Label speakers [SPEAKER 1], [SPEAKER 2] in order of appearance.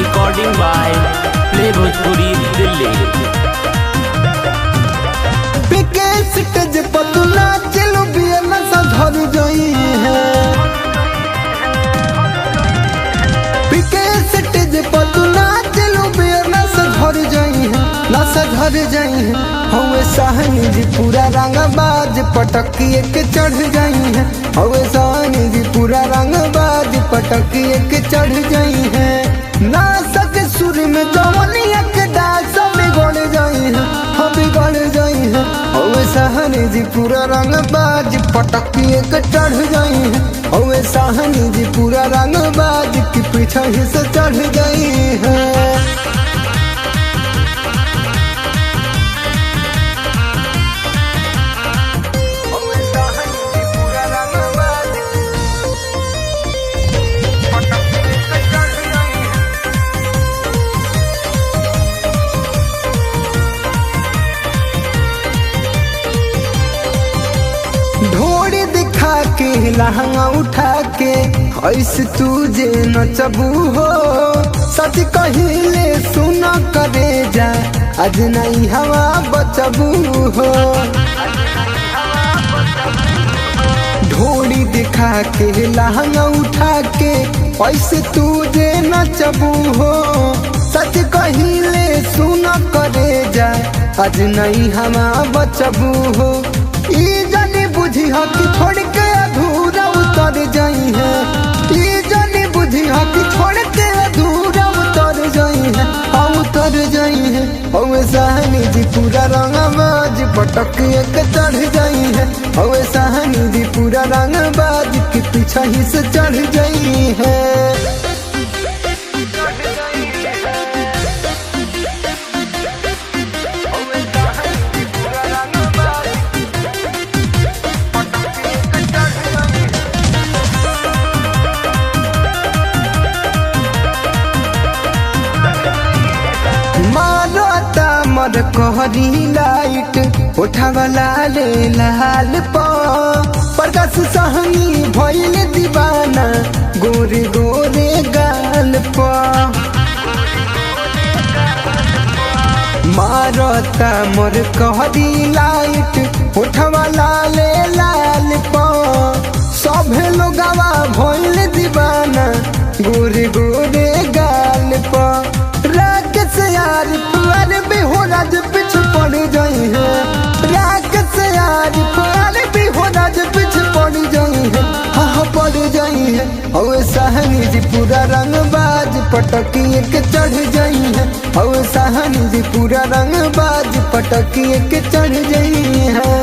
[SPEAKER 1] Recording by play Bhojpuri Delhi.
[SPEAKER 2] P K stage पर तू नाचलू बिया नशा धर जाई है। पिके स्टेज पर तू नाचलू बिया नशा धर जाई है, नशा धर जाई है। हवे सहनी जी पूरा रंगबाज पटकिए के चढ़ जाई है। हवे सहनी जी पूरा रंगबाज पटकिए के चढ़ जाई है। नासक सुर में जवनिया के डांस बिगड़ जाई है, हम बिगड़ जाई है। हवे सहनी जी पूरा रंगबाज पटकिए के चढ़ जाई है। हवे सहनी जी पूरा रंगबाज के पीछे ही से चढ़ जाई है। ढोड़ी दिखा के लहंगा उठा के ऐसे तुझे नचबू हो। सच कहिले सुना करे जा आज नहीं हवा बचबू हो। ढोड़ी दिखा के लहंगा उठा के ऐसे तुझे नचबू हो। सच कहिले सुना करे जा आज नहीं हवा बचबू हो। ई जाने बुझी हो कि छोड़ के अधूरा उतर जाई है। ई जाने बुझी हो कि छोड़ के अधूरा उतर जाई है, हाँ उतर जाई है। हवे सहनी जी पूरा रंगबाज पटकिए के चढ़ जाई है। हवे सहनी जी पूरा रंगबाज के पीछे ही से चढ़ जाई है। मारता मर कहरी लाइट उठावा लाल लाल प्रकाश सहनी भइल दीवाना गोरे गोरे गाल प। मारता मर कहरी लाइट उठावा लाल लाल प। सभे लोगवा भइल दीवाना गोरे गोरे गाल प। राकेश यार प्यार भी हो राज पीछे पड़ जाई है। राकेश यार प्यार भी हो राज पीछे पड़ जाई है, हाँ पड़ जाई है। हवे सहनी जी पूरा रंगबाज पटकिए के चढ़ जाई है। हवे सहनी जी पूरा रंगबाज पटकिए के चढ़ जाई है।